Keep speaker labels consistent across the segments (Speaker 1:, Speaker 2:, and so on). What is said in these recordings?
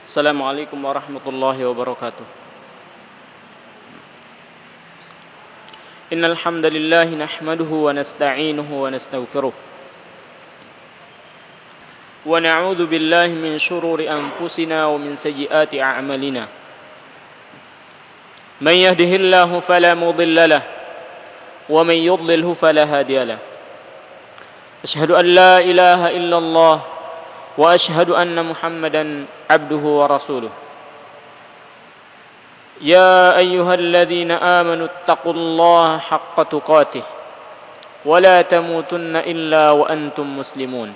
Speaker 1: Assalamualaikum warahmatullahi wabarakatuh. Innal hamdalillah nahmaduhu wa nasta'inuhu wa nastaghfiruh. Wa na'udzu billahi min shururi anfusina wa min sayyiati a'malina. Man yahdihillahu fala mudilla lahu wa man yudlilhu fala hadiya lahu. Asyhadu an la ilaha illallah wa ashhadu anna Muhammadan abduhu wa rasuluh. Ya ayyuhalladzina amanu taqullaha haqqa tuqatih wa la tamutunna illa wa antum muslimun.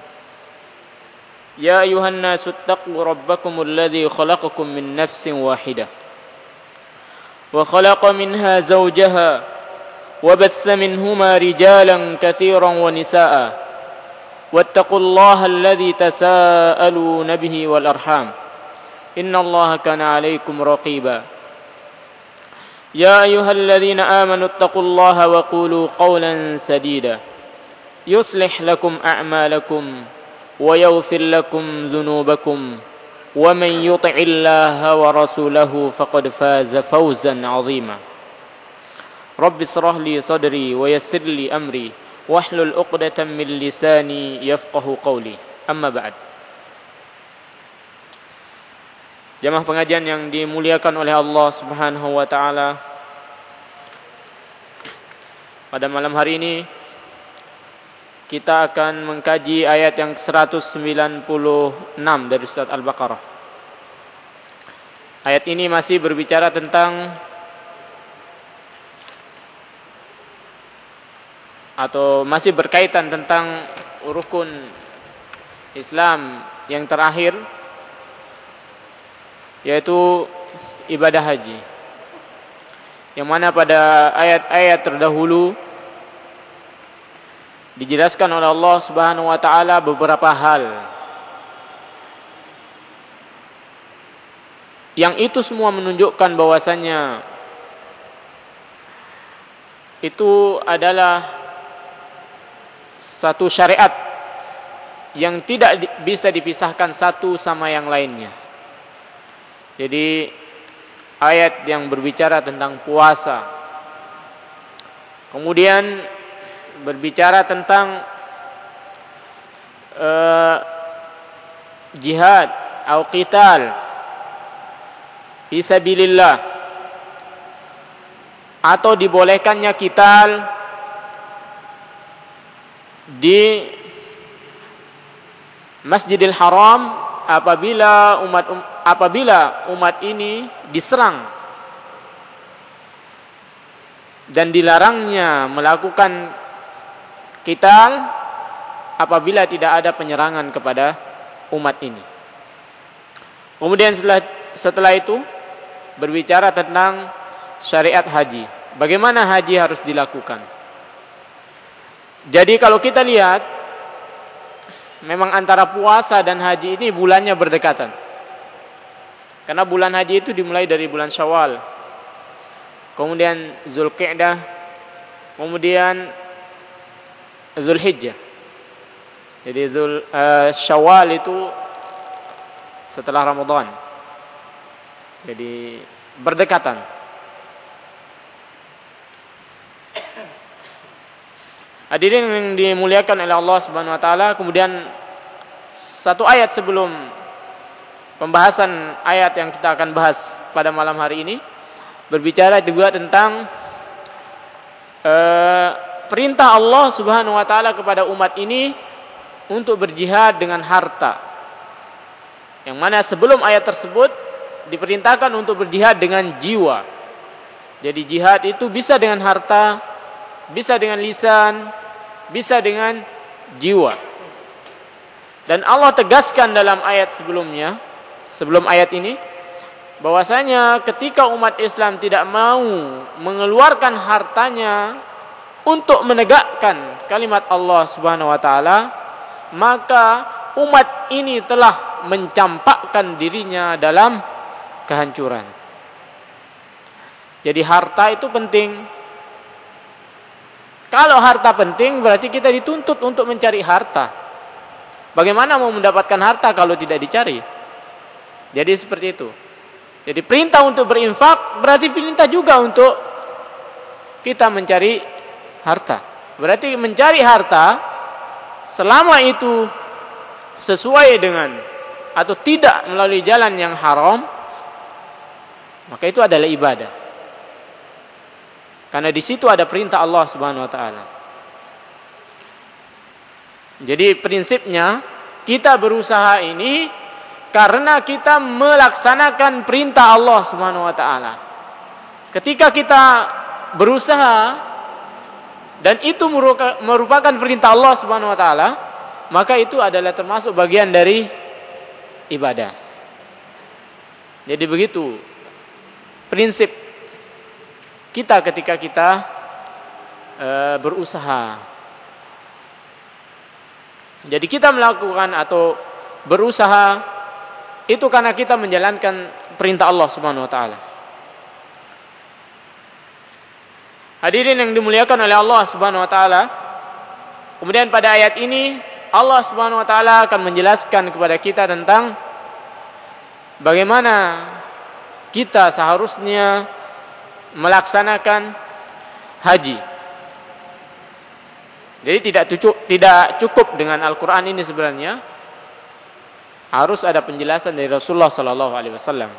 Speaker 1: Ya ayyuhan nasu taqu rabbakumul ladzi khalaqakum min nafsin wahidah wa khalaqa minha zawjaha wa batha minhuma rijalan katsiran wa nisaa'a. واتقوا الله الذي تساءلون به والأرحام إن الله كان عليكم رقيبا يا أيها الذين آمنوا اتقوا الله وقولوا قولا سديدا يصلح لكم أعمالكم ويغفر لكم ذنوبكم ومن يطع الله ورسوله فقد فاز فوزا عظيما رب اشرح لي صدري ويسر لي أمري wahlul 'uqdatam min lisani yafqahu qawli. Amma ba'd. Jamaah pengajian yang dimuliakan oleh Allah Subhanahu wa taala. Pada malam hari ini kita akan mengkaji ayat yang 196 dari surat Al-Baqarah. Ayat ini masih berbicara tentang atau masih berkaitan tentang rukun Islam yang terakhir, yaitu ibadah haji. Yang mana pada ayat-ayat terdahulu dijelaskan oleh Allah Subhanahu wa taala beberapa hal yang itu semua menunjukkan bahwasannya itu adalah satu syariat yang tidak bisa dipisahkan satu sama yang lainnya. Jadi ayat yang berbicara tentang puasa, kemudian berbicara tentang jihad atau qital fisabilillah, atau dibolehkannya qital di Masjidil Haram apabila umat ini diserang, dan dilarangnya melakukan qital apabila tidak ada penyerangan kepada umat ini. Kemudian setelah itu berbicara tentang syariat haji, bagaimana haji harus dilakukan. Jadi kalau kita lihat, memang antara puasa dan haji ini bulannya berdekatan. Karena bulan haji itu dimulai dari bulan Syawal, kemudian Zulqa'dah, kemudian Zulhijjah. Jadi Syawal itu setelah Ramadan. Jadi berdekatan. Hadirin yang dimuliakan oleh Allah Subhanahu wa taala, kemudian satu ayat sebelum pembahasan ayat yang kita akan bahas pada malam hari ini berbicara juga tentang perintah Allah Subhanahu wa taala kepada umat ini untuk berjihad dengan harta. Yang mana sebelum ayat tersebut diperintahkan untuk berjihad dengan jiwa. Jadi jihad itu bisa dengan harta, bisa dengan lisan, bisa dengan jiwa. Dan Allah tegaskan dalam ayat sebelumnya, sebelum ayat ini, bahwasanya ketika umat Islam tidak mau mengeluarkan hartanya untuk menegakkan kalimat Allah Subhanahu wa taala, maka umat ini telah mencampakkan dirinya dalam kehancuran. Jadi harta itu penting. Kalau harta penting, berarti kita dituntut untuk mencari harta. Bagaimana mau mendapatkan harta kalau tidak dicari? Jadi seperti itu. Jadi perintah untuk berinfak berarti perintah juga untuk kita mencari harta. Berarti mencari harta selama itu sesuai dengan atau tidak melalui jalan yang haram, maka itu adalah ibadah. Karena di situ ada perintah Allah Subhanahu wa taala. Jadi prinsipnya kita berusaha ini karena kita melaksanakan perintah Allah Subhanahu wa taala. Ketika kita berusaha dan itu merupakan perintah Allah Subhanahu wa taala, maka itu adalah termasuk bagian dari ibadah. Jadi begitu prinsip kita ketika kita berusaha. Jadi kita melakukan atau berusaha itu karena kita menjalankan perintah Allah Subhanahu wa taala. Hadirin yang dimuliakan oleh Allah Subhanahu wa taala, kemudian pada ayat ini Allah Subhanahu wa taala akan menjelaskan kepada kita tentang bagaimana kita seharusnya melaksanakan haji. Jadi tidak cukup dengan Al-Qur'an ini sebenarnya. Harus ada penjelasan dari Rasulullah sallallahu alaihi wasallam.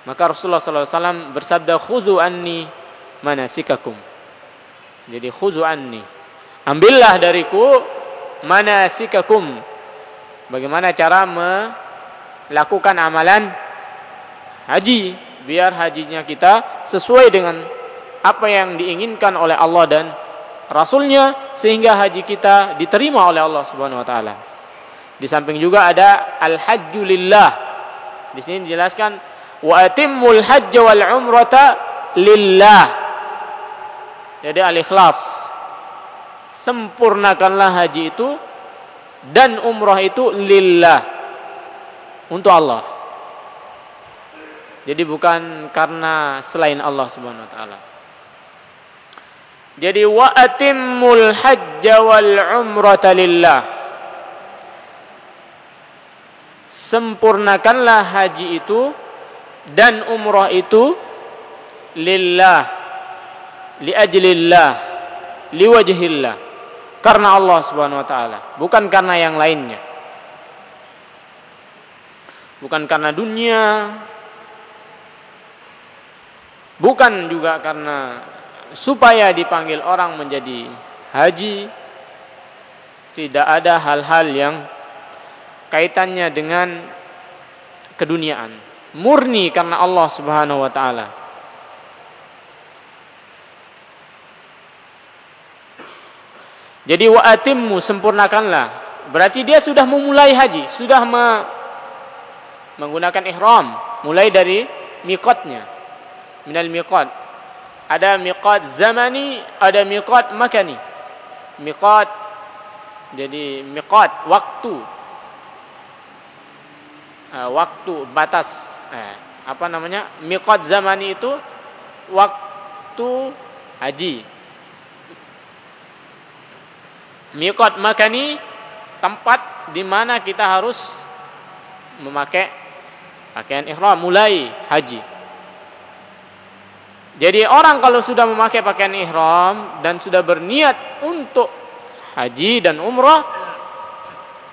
Speaker 1: Maka Rasulullah sallallahu alaihi wasallam bersabda, "Khudhu anni manasikakum." Jadi khudhu anni, ambillah dariku manasikakum. Bagaimana cara melakukan amalan haji biar hajinya kita sesuai dengan apa yang diinginkan oleh Allah dan Rasulnya, sehingga haji kita diterima oleh Allah Subhanahu wa taala. Di samping juga ada al-hajju lillah. Di sini dijelaskan wa atimmul hajj wal umrata lillah. Jadi al-ikhlas. Sempurnakanlah haji itu dan umrah itu lillah. Untuk Allah. Jadi bukan karena selain Allah Subhanahu wa taala. Jadi wa atimmul hajj wal umrata lillah. Sempurnakanlah haji itu dan umrah itu lillah, li ajlillah, li wajhillah, karena Allah Subhanahu wa taala, bukan karena yang lainnya. Bukan karena dunia, bukan juga karena supaya dipanggil orang menjadi haji. Tidak ada hal-hal yang kaitannya dengan keduniaan, murni karena Allah Subhanahu wa taala. Jadi wa atimmu, sempurnakanlah. Berarti dia sudah memulai haji, sudah menggunakan ihram, mulai dari miqatnya. Minal miqat. Ada miqat zamani, ada miqat makani. Miqat jadi miqat waktu. Waktu batas, miqat zamani itu waktu haji. Miqat makani tempat di mana kita harus memakai pakaian ihram mulai haji. Jadi orang kalau sudah memakai pakaian ihram dan sudah berniat untuk haji dan umrah,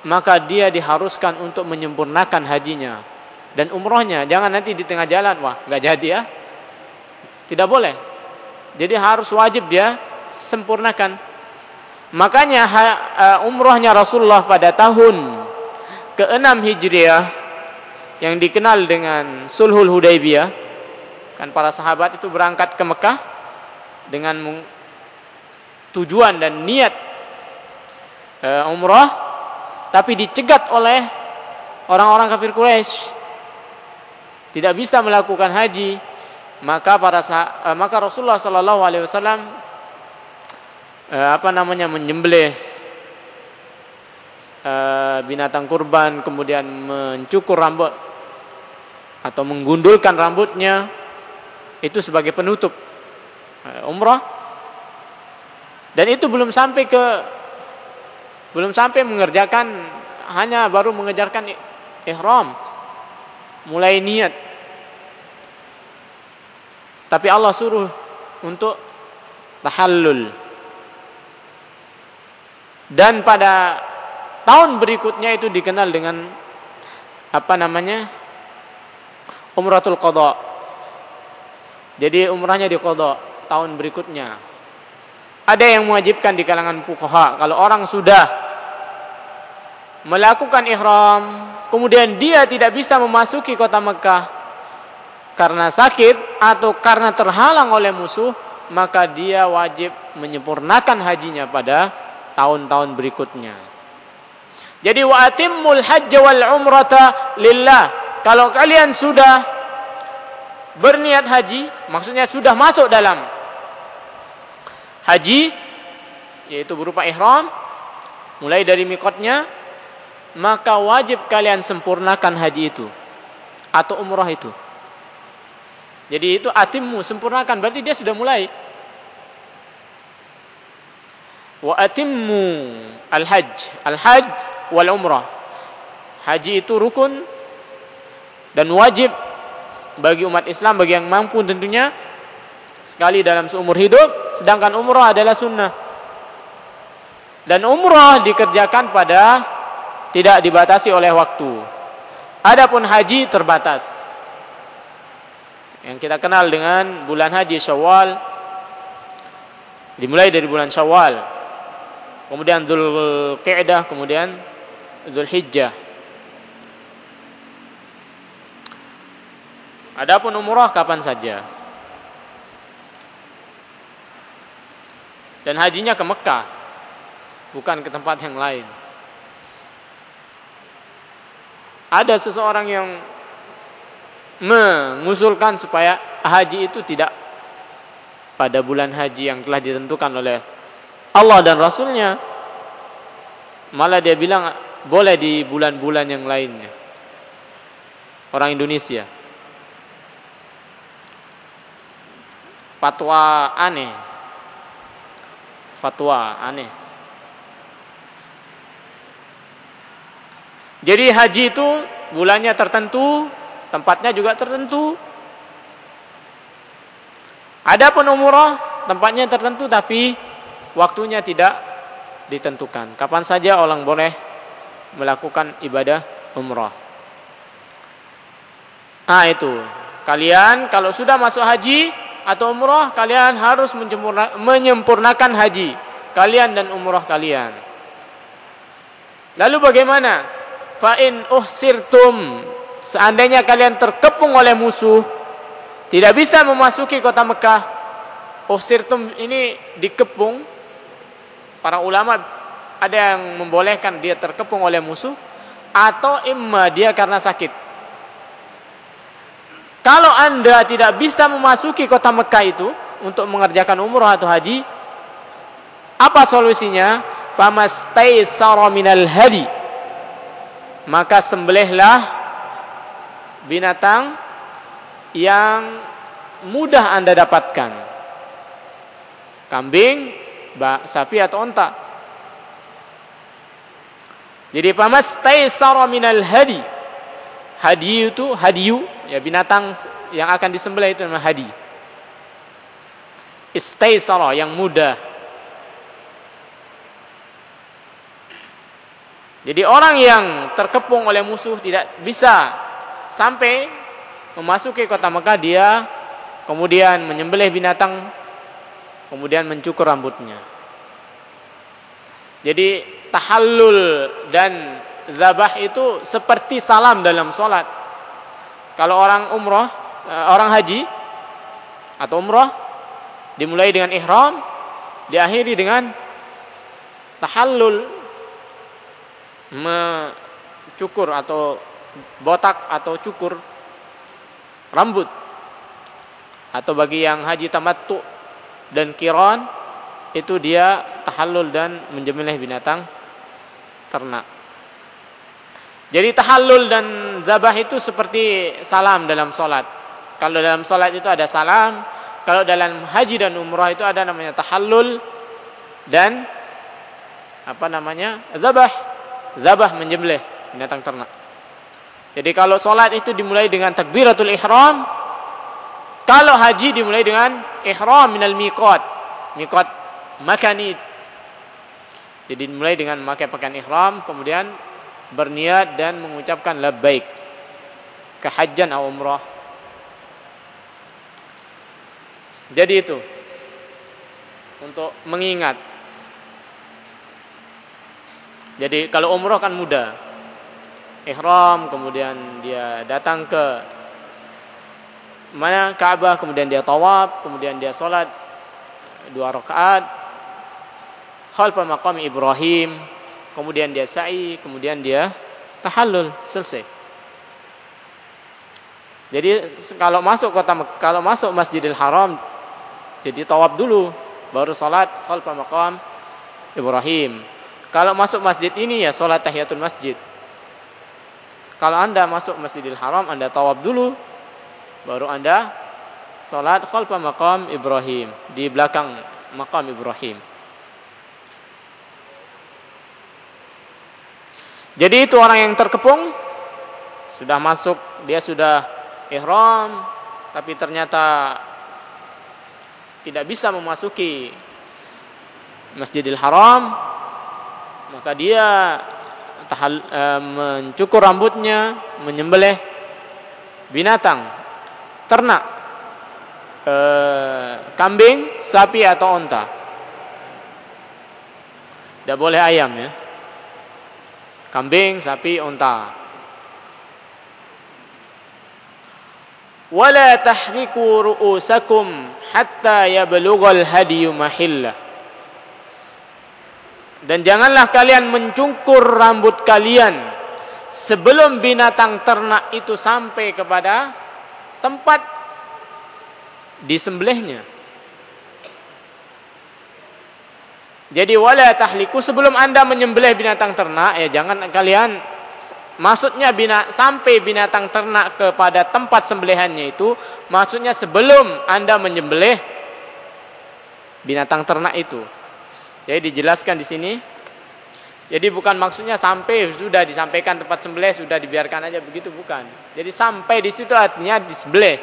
Speaker 1: maka dia diharuskan untuk menyempurnakan hajinya dan umrohnya. Jangan nanti di tengah jalan, wah nggak jadi ya. Tidak boleh. Jadi harus wajib dia sempurnakan. Makanya umrohnya Rasulullah pada tahun ke-6 Hijriah yang dikenal dengan Sulhul Hudaybiyah, kan para sahabat itu berangkat ke Mekah dengan tujuan dan niat umrah, tapi dicegat oleh orang-orang kafir Quraisy, tidak bisa melakukan haji. Maka Rasulullah Sallallahu Alaihi Wasallam menyembelih binatang kurban, kemudian mencukur rambut atau menggundulkan rambutnya, itu sebagai penutup umrah. Dan itu belum sampai mengerjakan, hanya baru mengerjakan ihram. mulai niat. Tapi Allah suruh untuk tahallul. Dan pada tahun berikutnya itu dikenal dengan umratul qadha. Jadi umrahnya diqadha tahun berikutnya. Ada yang mewajibkan di kalangan fuqaha, kalau orang sudah melakukan ihram, kemudian dia tidak bisa memasuki kota Mekah karena sakit atau karena terhalang oleh musuh, maka dia wajib menyempurnakan hajinya pada tahun-tahun berikutnya. Jadi wa atimmul hajj wal umrata lillah. Kalau kalian sudah berniat haji, maksudnya sudah masuk dalam haji, yaitu berupa ihram, mulai dari miqatnya, maka wajib kalian sempurnakan haji itu atau umrah itu. Jadi itu atimmu, sempurnakan, berarti dia sudah mulai. Wa atimmu al-hajj wal umrah. Haji itu rukun dan wajib bagi umat Islam, bagi yang mampu tentunya, sekali dalam seumur hidup. Sedangkan umrah adalah sunnah. Dan umrah dikerjakan pada tidak dibatasi oleh waktu. Adapun haji terbatas. Yang kita kenal dengan bulan haji Syawal, dimulai dari bulan Syawal, kemudian Dzulqa'dah, kemudian Dzulhijjah. Adapun umrah kapan saja. Dan hajinya ke Mekah, bukan ke tempat yang lain. Ada seseorang yang mengusulkan supaya haji itu tidak pada bulan haji yang telah ditentukan oleh Allah dan Rasulnya. Malah dia bilang boleh di bulan-bulan yang lainnya. Orang Indonesia. Fatwa aneh. Jadi haji itu bulannya tertentu, tempatnya juga tertentu. Adapun umrah tempatnya tertentu tapi waktunya tidak ditentukan. Kapan saja orang boleh melakukan ibadah umrah. Itu. Kalian kalau sudah masuk haji atau umrah, kalian harus menyempurnakan haji kalian dan umrah kalian. Lalu bagaimana? Fa in uhsirtum, seandainya kalian terkepung oleh musuh, tidak bisa memasuki kota Mekah. Uhsirtum ini dikepung. Para ulama ada yang membolehkan dia terkepung oleh musuh, atau imma dia karena sakit. Kalau Anda tidak bisa memasuki kota Mekah itu untuk mengerjakan umrah atau haji, apa solusinya? Famastaysara minal hadi, maka sembelihlah binatang yang mudah Anda dapatkan. Kambing, sapi atau unta. Jadi famastaysara minal hadi. Hadiyu ya, binatang yang akan disembelih itu namanya hadi. Istaysara, yang mudah. Jadi orang yang terkepung oleh musuh tidak bisa sampai memasuki kota Mekah, dia kemudian menyembelih binatang, kemudian mencukur rambutnya. Jadi tahallul dan zabah itu seperti salam dalam sholat. Kalau orang umrah, orang haji atau umrah, dimulai dengan ihram, diakhiri dengan tahallul, mencukur atau botak atau cukur rambut. Atau bagi yang haji tamattu dan qiran, itu dia tahallul dan menyembelih binatang ternak. Jadi tahallul dan zabah itu seperti salam dalam sholat. Kalau dalam sholat itu ada salam, kalau dalam haji dan umrah itu ada namanya tahallul dan zabah. Zabah menyembelih binatang ternak. Jadi kalau sholat itu dimulai dengan takbiratul ihram, kalau haji dimulai dengan ihram minal miqat. Miqat makani. Jadi dimulai dengan memakai pakaian ihram, kemudian berniat dan mengucapkan labbaik ke hajjan atau umrah. Jadi itu untuk mengingat. Jadi kalau umrah kan mudah. Ihram, kemudian dia datang ke mana Ka'bah, kemudian dia tawaf, kemudian dia salat 2 rakaat khalfa maqam Ibrahim, kemudian dia sa'i, kemudian dia tahallul, selesai. Jadi kalau masuk Masjidil Haram, jadi tawaf dulu, baru salat khalfa maqam Ibrahim. Kalau masuk masjid ini ya salat tahiyatul masjid. Kalau Anda masuk Masjidil Haram, Anda tawaf dulu, baru Anda salat khalfa maqam Ibrahim, di belakang maqam Ibrahim. Jadi itu orang yang terkepung, sudah masuk, dia sudah ihram, tapi ternyata tidak bisa memasuki Masjidil Haram, maka dia mencukur rambutnya, menyembelih binatang, ternak, kambing, sapi atau onta. Tidak boleh ayam ya. Kambing, sapi, onta. Wala tahriku ru'usakum hatta yablughal hadiyu mahillah. Dan janganlah kalian mencungkur rambut kalian sebelum binatang ternak itu sampai kepada tempat disembelihnya. Jadi wala tahliku, sebelum Anda menyembelih binatang ternak, ya jangan kalian, maksudnya sampai binatang ternak kepada tempat sembelihannya itu, maksudnya sebelum Anda menyembelih binatang ternak itu. Jadi dijelaskan di sini. Jadi bukan maksudnya sampai sudah disampaikan tempat sembelih, sudah dibiarkan aja begitu, bukan. Jadi sampai di situ artinya disembelih.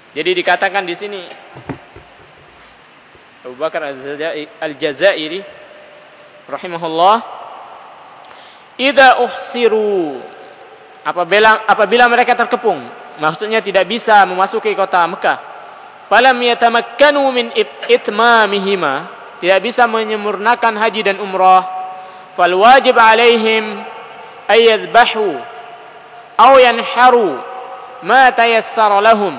Speaker 1: Jadi dikatakan di sini Abu Bakar Al-Jazairi rahimahullah, idza uhsiru, apabila mereka terkepung, maksudnya tidak bisa memasuki kota Mekah, falam yatamakkanu min itmamihima, tidak bisa menyempurnakan haji dan umrah, fal wajib alaihim ayyadhbahu aw yanharu ma tayassara lahum,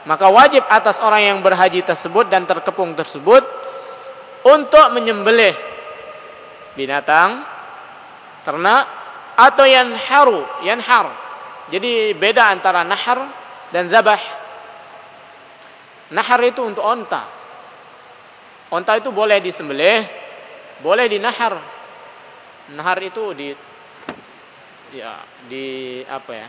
Speaker 1: maka wajib atas orang yang berhaji tersebut dan terkepung tersebut untuk menyembelih binatang ternak atau yanhar. Jadi beda antara nahar dan zabah. Nahar itu untuk onta. Onta itu boleh disembelih, boleh dinahar. Nahar itu di apa ya?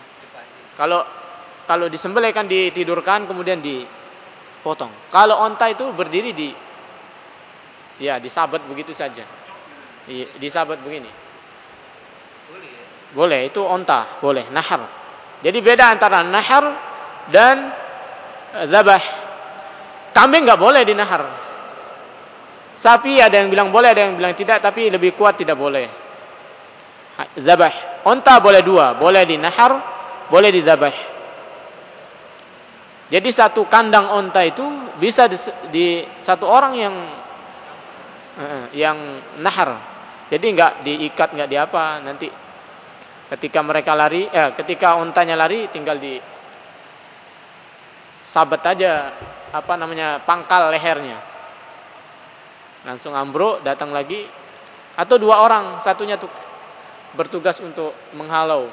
Speaker 1: Kalau disembelih kan ditidurkan kemudian dipotong. Kalau onta itu berdiri disabat begitu saja. Disabat begini. Boleh, itu onta, boleh nahar. Jadi beda antara nahar dan zabah. Kambing nggak boleh dinahar. Sapi ada yang bilang boleh, ada yang bilang tidak, tapi lebih kuat tidak boleh. Zabah. Onta boleh 2, boleh dinahar, boleh dizabah. Jadi satu kandang onta itu bisa di satu orang yang nahar. Jadi nggak diikat, nggak diapa, nanti ketika mereka lari, ketika ontanya lari tinggal di sabat aja pangkal lehernya, langsung ambruk, datang lagi, atau 2 orang, satunya tuh bertugas untuk menghalau.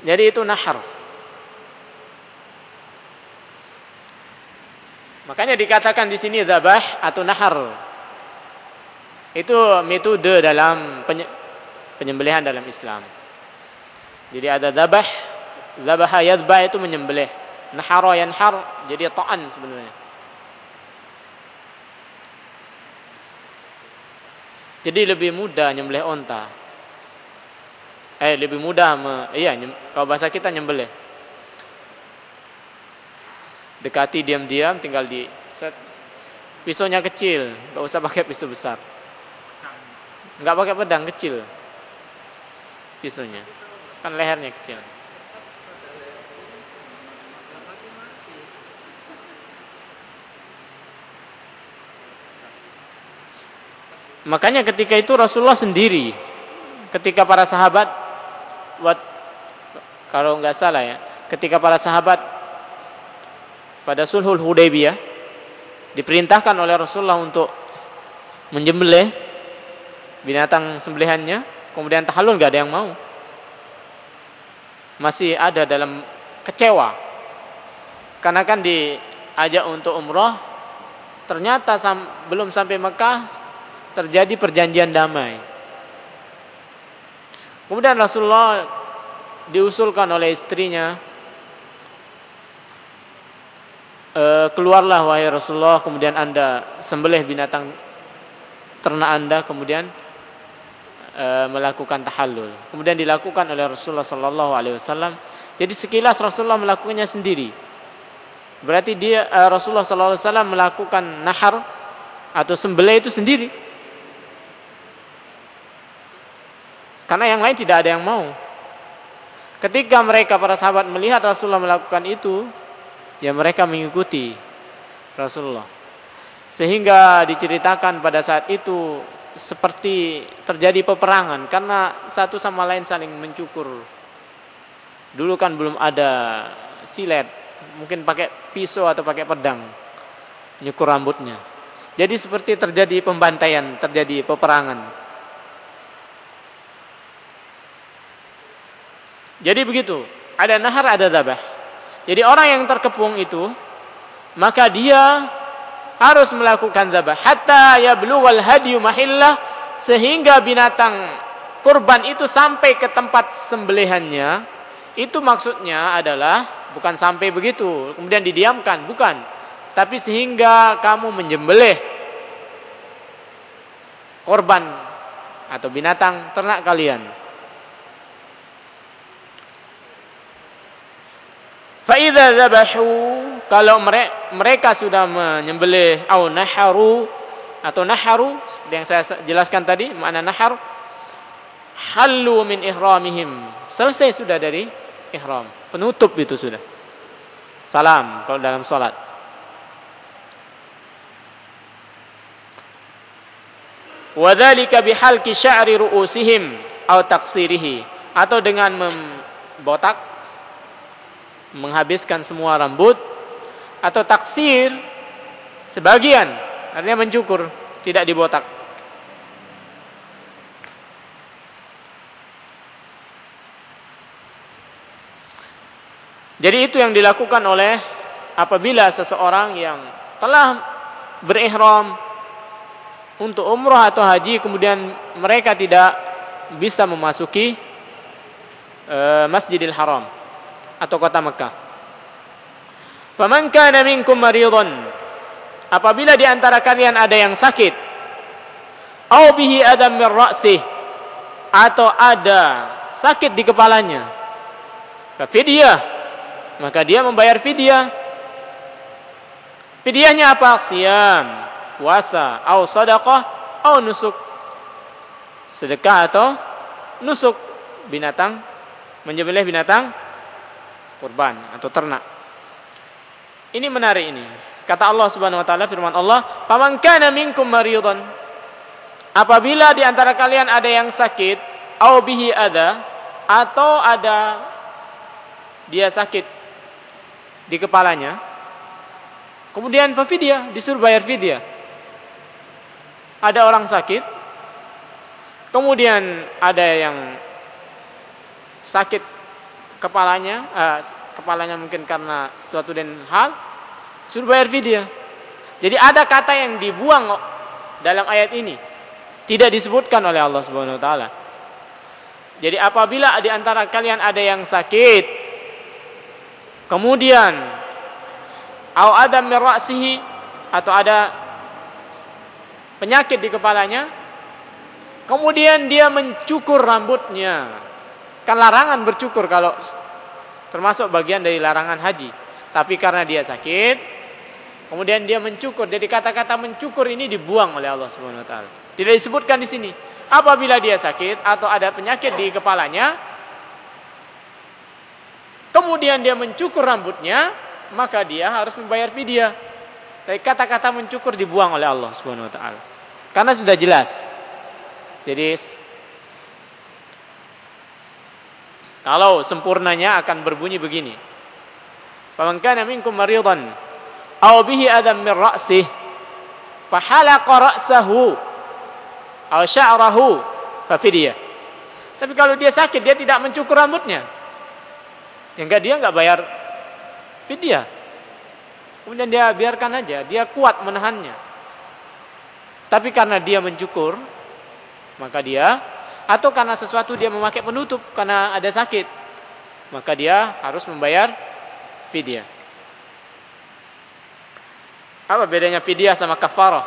Speaker 1: Jadi itu nahar. Makanya dikatakan di sini zabah atau nahar. Itu metode dalam penyembelihan dalam Islam. Jadi ada zabah yadzbah itu menyembelih. Nahara yanhar, jadi ta'an sebenarnya. Jadi lebih mudah nyembelih onta. Lebih mudah kalau bahasa kita nyembelih. Dekati diam-diam, tinggal di set. Pisaunya kecil, nggak usah pakai pisau besar. Nggak pakai pedang, kecil pisaunya, kan lehernya kecil. Makanya ketika itu Rasulullah sendiri, ketika para sahabat, kalau nggak salah ya, ketika para sahabat pada Sulhul Hudaybiyah diperintahkan oleh Rasulullah untuk menyembelih binatang sembelihannya, kemudian tahallul, nggak ada yang mau. Masih ada dalam kecewa, karena kan diajak untuk umrah, ternyata belum sampai Mekah terjadi perjanjian damai. Kemudian Rasulullah diusulkan oleh istrinya, keluarlah wahai Rasulullah, kemudian Anda sembelih binatang ternak Anda, kemudian melakukan tahallul. Kemudian dilakukan oleh Rasulullah sallallahu alaihi wasallam. Jadi sekilas Rasulullah melakukannya sendiri. Berarti Rasulullah sallallahu alaihi wasallam melakukan nahar atau sembelih itu sendiri. Karena yang lain tidak ada yang mau. Ketika mereka para sahabat melihat Rasulullah melakukan itu, ya mereka mengikuti Rasulullah. Sehingga diceritakan pada saat itu seperti terjadi peperangan karena satu sama lain saling mencukur. Dulu kan belum ada silet, mungkin pakai pisau atau pakai pedang nyukur rambutnya. Jadi seperti terjadi pembantaian, terjadi peperangan. Jadi begitu, ada nahar, ada dzabah. Jadi orang yang terkepung itu, maka dia harus melakukan dzabah hatta yablughal hadyu mahillah, sehingga binatang kurban itu sampai ke tempat sembelihannya. Itu maksudnya adalah bukan sampai begitu kemudian didiamkan, bukan, tapi sehingga kamu menyembelih korban atau binatang ternak kalian. Fa'idha dhabahu, kalau mereka sudah menyembelih, atau naharu, seperti yang saya jelaskan tadi, makna nahar, halu min ihramihim, selesai sudah dari ihram, penutup itu sudah. Salam kalau dalam salat. Wa dzalika bihalqi sya'ri ru'usihim atau taksirihi, atau dengan membotak, menghabiskan semua rambut, atau taksir sebagian, artinya mencukur, tidak dibotak. Jadi itu yang dilakukan oleh apabila seseorang yang telah berihram untuk umrah atau haji, kemudian mereka tidak bisa memasuki Masjidil Haram atau kota Mekah. Faman kana minkum maridun, apabila di antara kalian ada yang sakit, au bihi adam min ra'sih, atau ada sakit di kepalanya, fidyah, maka dia membayar fidyah. Fidyahnya apa? Siyam, puasa, au sadaqah, au nusuk, sedekah atau nusuk, binatang, menyembelih binatang kurban atau ternak. Ini menarik ini. Kata Allah Subhanahu wa taala, firman Allah, "Faman kana minkum maridun." Apabila di antara kalian ada yang sakit, au bihi adza, atau ada dia sakit di kepalanya, kemudian fa fidyah, disuruh bayar fidyah. Ada orang sakit, kemudian ada yang sakit kepalanya mungkin karena suatu dan hal, suruh bayar fidyah. Jadi ada kata yang dibuang dalam ayat ini, tidak disebutkan oleh Allah Subhanahu wa taala. Jadi apabila di antara kalian ada yang sakit, kemudian au adam min ra'sihi, atau ada penyakit di kepalanya, Kemudian dia mencukur rambutnya. Kan larangan bercukur kalau termasuk bagian dari larangan haji. Tapi karena dia sakit, kemudian dia mencukur. Jadi kata-kata mencukur ini dibuang oleh Allah Subhanahu wa taala. Tidak disebutkan di sini. Apabila dia sakit atau ada penyakit di kepalanya, kemudian dia mencukur rambutnya, maka dia harus membayar fidyah. Tapi kata-kata mencukur dibuang oleh Allah Subhanahu wa taala. Karena sudah jelas. Jadi kalau sempurnanya akan berbunyi begini. Faman kana minkum maridan aw bihi adam min ra'sih fa halaqa ra'sahu aw sya'rahu fa fidyah. Tapi kalau dia sakit, dia tidak mencukur rambutnya, ya dia enggak bayar fidyah. Kemudian dia biarkan aja, dia kuat menahannya. Tapi karena dia mencukur, maka dia, atau karena sesuatu dia memakai penutup karena ada sakit, maka dia harus membayar fidyah. Apa bedanya fidyah sama kafarah?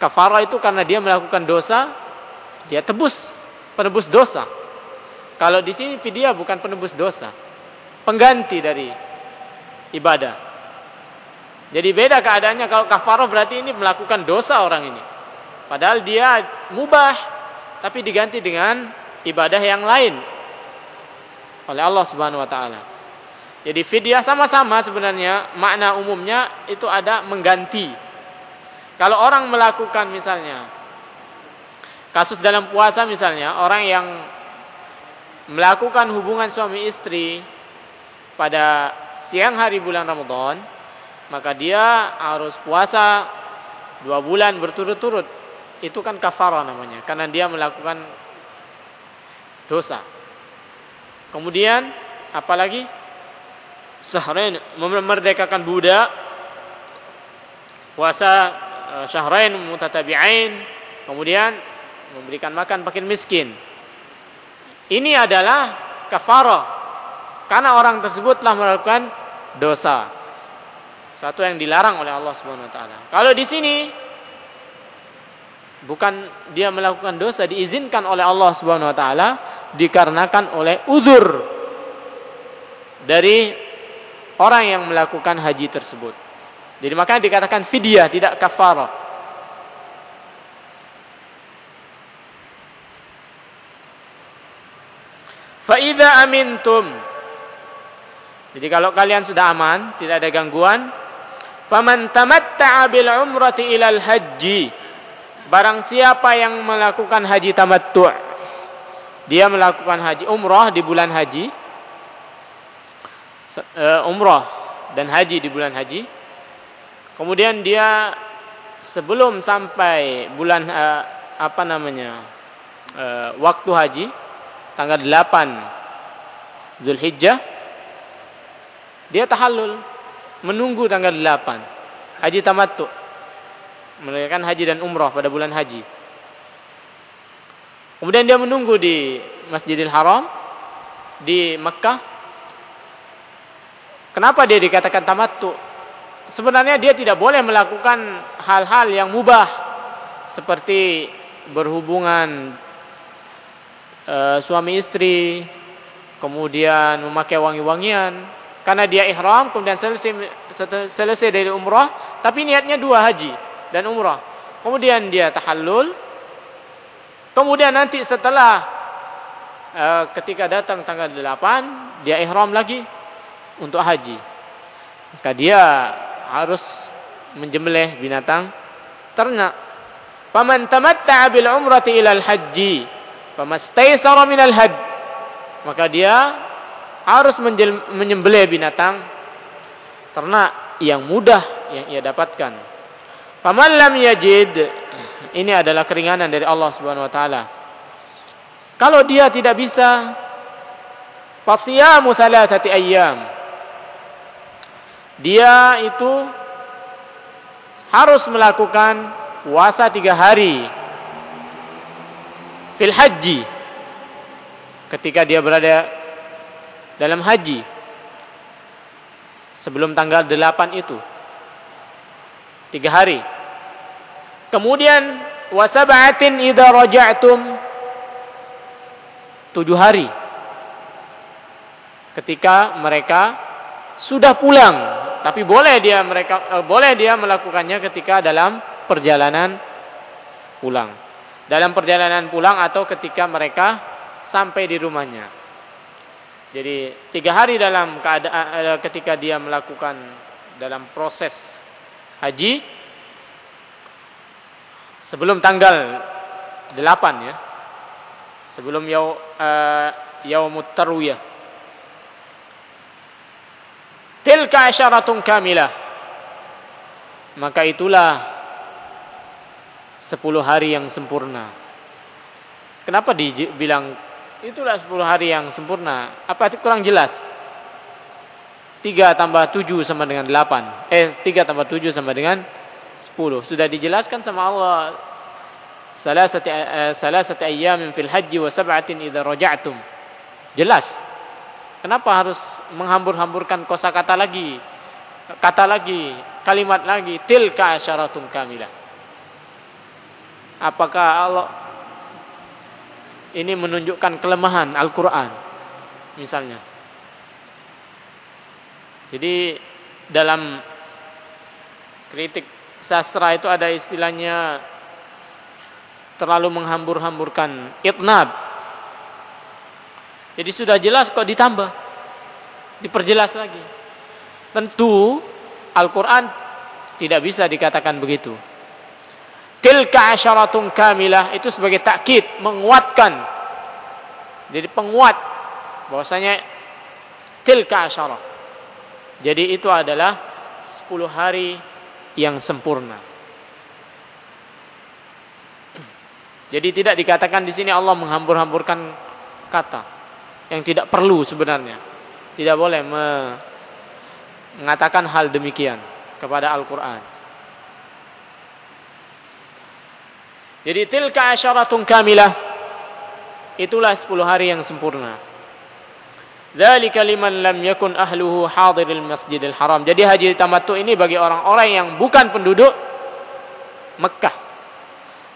Speaker 1: Kafarah itu karena dia melakukan dosa, dia penebus dosa. Kalau di sini fidyah bukan penebus dosa, pengganti dari ibadah. Jadi beda keadaannya. Kalau kafarah berarti ini melakukan dosa orang ini, padahal dia mubah, tapi diganti dengan ibadah yang lain oleh Allah Subhanahu wa taala. Jadi fidyah sama-sama sebenarnya makna umumnya itu ada mengganti. Kalau orang melakukan misalnya kasus dalam puasa, misalnya orang yang melakukan hubungan suami istri pada siang hari bulan Ramadan, maka dia harus puasa 2 bulan berturut-turut. Itu kan kafarah namanya, karena dia melakukan dosa. Kemudian apalagi syahrain, memerdekakan budak, puasa syahrain mutatabi'ain, kemudian memberikan makan fakir miskin. Ini adalah kafarah karena orang tersebut telah melakukan dosa, satu yang dilarang oleh Allah Subhanahu wa taala. Kalau di sini bukan dia melakukan dosa, diizinkan oleh Allah Subhanahu wa taala dikarenakan oleh uzur dari orang yang melakukan haji tersebut. Jadi makanya dikatakan fidyah, tidak kafarah. Fa idza amintum. Jadi kalau kalian sudah aman, tidak ada gangguan, faman tamatta'a bil umrati ilal haji. Barang siapa yang melakukan haji tamattu', dia melakukan haji umrah di bulan haji, umrah dan haji di bulan haji. Kemudian dia sebelum sampai bulan waktu haji tanggal 8 Zulhijjah, dia tahallul menunggu tanggal 8 haji tamattu', menunaikan haji dan umrah pada bulan haji. Kemudian dia menunggu di Masjidil Haram di Mekkah. Kenapa dia dikatakan tamattu? Sebenarnya dia tidak boleh melakukan hal-hal yang mubah seperti berhubungan suami istri, kemudian memakai wangi-wangian, karena dia ihram, kemudian selesai dari umrah, tapi niatnya 2 haji dan umrah. Kemudian dia tahallul. Kemudian nanti setelah ketika datang tanggal 8, dia ihram lagi untuk haji. Maka dia harus menjembelih binatang ternak. Faman tamatta'a bil umrati ilal haji famastaysara minal had. Maka dia harus menyembelih binatang ternak yang mudah yang ia dapatkan. Faman lam yajid, ini adalah keringanan dari Allah Subhanahu wa taala. Kalau dia tidak bisa, fasiyamu 3 ayyam. Dia itu harus melakukan puasa 3 hari fil haji, ketika dia berada dalam haji sebelum tanggal 8 itu 3 hari. Kemudian wa sab'atin idza raja'tum, 7 hari ketika mereka sudah pulang, tapi boleh dia melakukannya ketika dalam perjalanan pulang. Dalam perjalanan pulang atau ketika mereka sampai di rumahnya. Jadi 3 hari dalam keadaan ketika dia melakukan dalam proses haji sebelum tanggal 8 ya. Sebelum yaumut tarwiyah. Tilka asyaratun kamilah. Maka itulah 10 hari yang sempurna. Kenapa dibilang itulah 10 hari yang sempurna? Apa kurang jelas? 3 tambah 7 sama dengan 8. 3 tambah 7 sama dengan 10. Sudah dijelaskan sama Allah. Salasati ayyamin fil haji wa sab'atin idza raja'tum. Jelas. Kenapa harus menghambur-hamburkan kosakata lagi? Kata lagi, kalimat lagi, tilka asyaratun kamilah. Apakah Allah ini menunjukkan kelemahan Al-Qur'an misalnya? Jadi dalam kritik sastra itu ada istilahnya terlalu menghambur-hamburkan, itnab. Jadi sudah jelas kok ditambah, diperjelas lagi. Tentu Al-Quran tidak bisa dikatakan begitu. Tilka asyaratun kamilah itu sebagai takkid, menguatkan. Jadi penguat bahwasanya tilka asyarah. Jadi itu adalah 10 hari yang sempurna. Jadi tidak dikatakan di sini Allah menghambur-hamburkan kata yang tidak perlu sebenarnya. Tidak boleh mengatakan hal demikian kepada Al-Quran. Jadi tilka asyaratun kamilah, itulah 10 hari yang sempurna. Dzalika liman lam yakun ahluhu hadiril masjidil haram. Jadi haji tamattu ini bagi orang-orang yang bukan penduduk Mekah.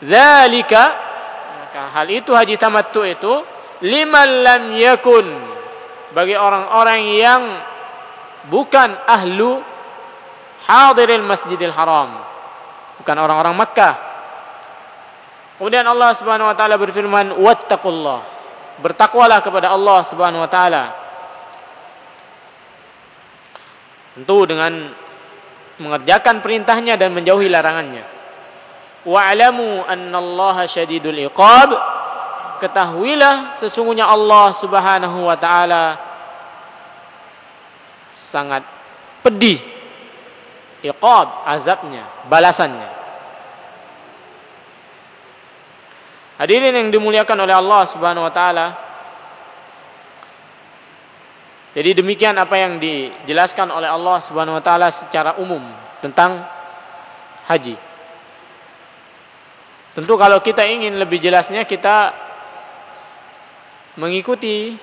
Speaker 1: Dzalika, maka hal itu haji tamattu itu liman lam yakun, bagi orang-orang yang bukan ahlu hadiril masjidil haram, bukan orang-orang Makkah. Kemudian Allah Subhanahu wa taala berfirman, wattaqullah, bertakwalah kepada Allah Subhanahu wa taala. Tentu dengan mengerjakan perintahnya dan menjauhi larangannya. Wa'lamu annallaha syadidul iqab, ketahuilah sesungguhnya Allah Subhanahu wa taala sangat pedih, iqab, azabnya, balasannya. Hadirin yang dimuliakan oleh Allah Subhanahu wa taala, jadi demikian apa yang dijelaskan oleh Allah Subhanahu wa taala secara umum tentang haji. Tentu kalau kita ingin lebih jelasnya, kita mengikuti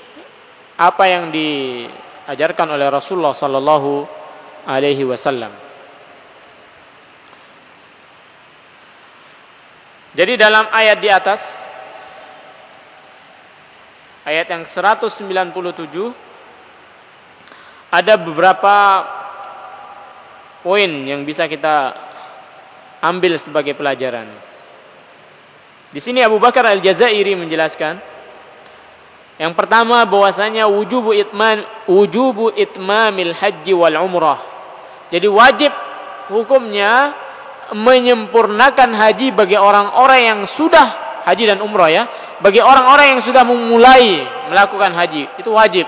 Speaker 1: apa yang diajarkan oleh Rasulullah sallallahu alaihi wasallam. Jadi dalam ayat di atas, ayat yang 197, ada beberapa poin yang bisa kita ambil sebagai pelajaran. Di sini Abu Bakar Al-Jazairi menjelaskan, yang pertama bahwasanya wujubu itmamil haji wal umrah. Jadi wajib hukumnya menyempurnakan haji bagi orang-orang yang sudah haji dan umrah ya. Bagi orang-orang yang sudah memulai melakukan haji, itu wajib.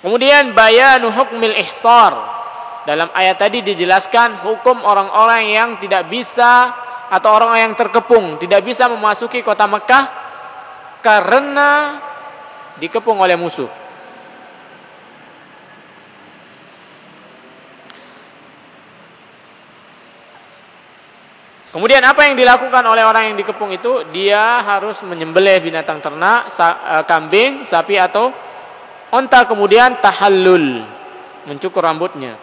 Speaker 1: Kemudian bayanu hukmil ihsar. Dalam ayat tadi dijelaskan hukum orang-orang yang tidak bisa atau orang yang terkepung, tidak bisa memasuki kota Mekah karena dikepung oleh musuh. Kemudian apa yang dilakukan oleh orang yang dikepung itu? Dia harus menyembelih binatang ternak, kambing, sapi atau onta, kemudian tahallul, mencukur rambutnya,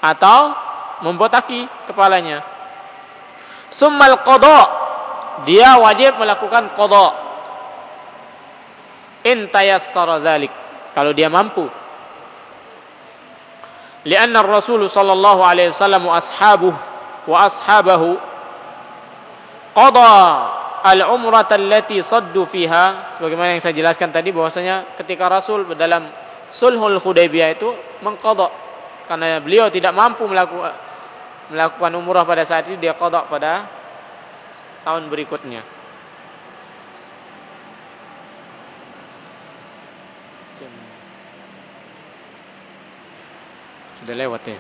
Speaker 1: atau membotaki kepalanya. Summal qada, dia wajib melakukan qada. In tayassara dzalik, kalau dia mampu. Lianna Rasul sallallahu alaihi wasallam wa ashabahu qada al-umrah allati saddu fiha, sebagaimana yang saya jelaskan tadi bahwasanya ketika Rasul dalam Sulhul Hudaybiyah itu mengqada, karena beliau tidak mampu melakukan umrah pada saat itu, dia qada pada tahun berikutnya. Sudah lewat ya.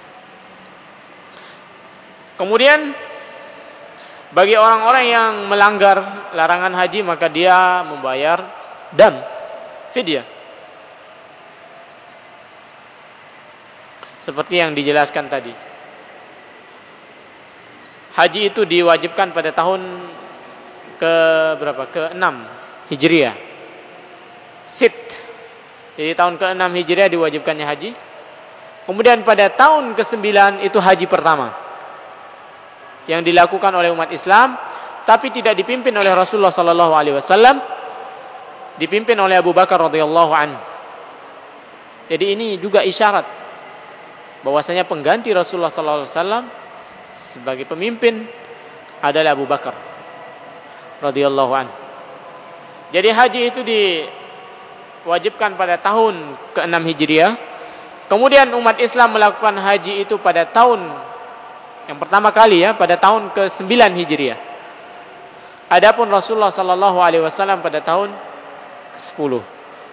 Speaker 1: Kemudian bagi orang-orang yang melanggar larangan haji, maka dia membayar dam, fidyah. Seperti yang dijelaskan tadi. Haji itu diwajibkan pada tahun ke berapa? Ke-6 Hijriah. Sit. Jadi tahun ke-6 Hijriah diwajibkannya haji. Kemudian pada tahun ke-9 itu haji pertama yang dilakukan oleh umat Islam, tapi tidak dipimpin oleh Rasulullah sallallahu alaihi wasallam, dipimpin oleh Abu Bakar radhiyallahu anhu. Jadi ini juga isyarat bahwasanya pengganti Rasulullah sallallahu alaihi wasallam sebagai pemimpin adalah Abu Bakar radhiyallahu anhu. Jadi haji itu diwajibkan pada tahun ke-6 Hijriah. Kemudian umat Islam melakukan haji itu pada tahun yang pertama kali ya, pada tahun ke-9 Hijriah. Adapun Rasulullah sallallahu alaihi wasallam pada tahun ke-10.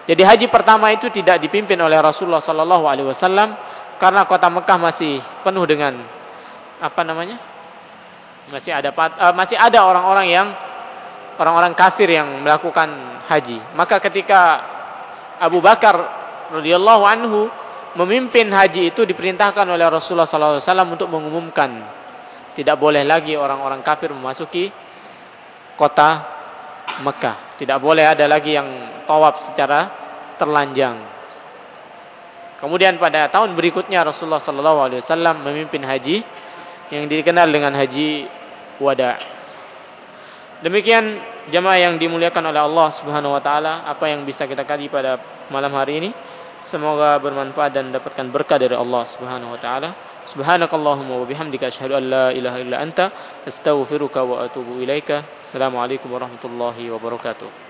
Speaker 1: Jadi haji pertama itu tidak dipimpin oleh Rasulullah sallallahu alaihi wasallam karena kota Mekah masih penuh dengan masih ada orang-orang kafir yang melakukan haji. Maka ketika Abu Bakar radhiyallahu anhu memimpin haji itu, diperintahkan oleh Rasulullah sallallahu alaihi wasallam untuk mengumumkan tidak boleh lagi orang-orang kafir memasuki kota Mekah. Tidak boleh ada lagi yang tawaf secara terlanjang. Kemudian pada tahun berikutnya Rasulullah sallallahu alaihi wasallam memimpin haji yang dikenal dengan haji wada. Demikian jamaah yang dimuliakan oleh Allah Subhanahu wa taala, apa yang bisa kita kaji pada malam hari ini. Semoga bermanfaat dan mendapatkan berkah dari Allah Subhanahu wa taala. Subhanakallahumma wa bihamdika asyhadu an la ilaha illa anta astaghfiruka wa atubu ilaika. Assalamualaikum warahmatullahi wabarakatuh.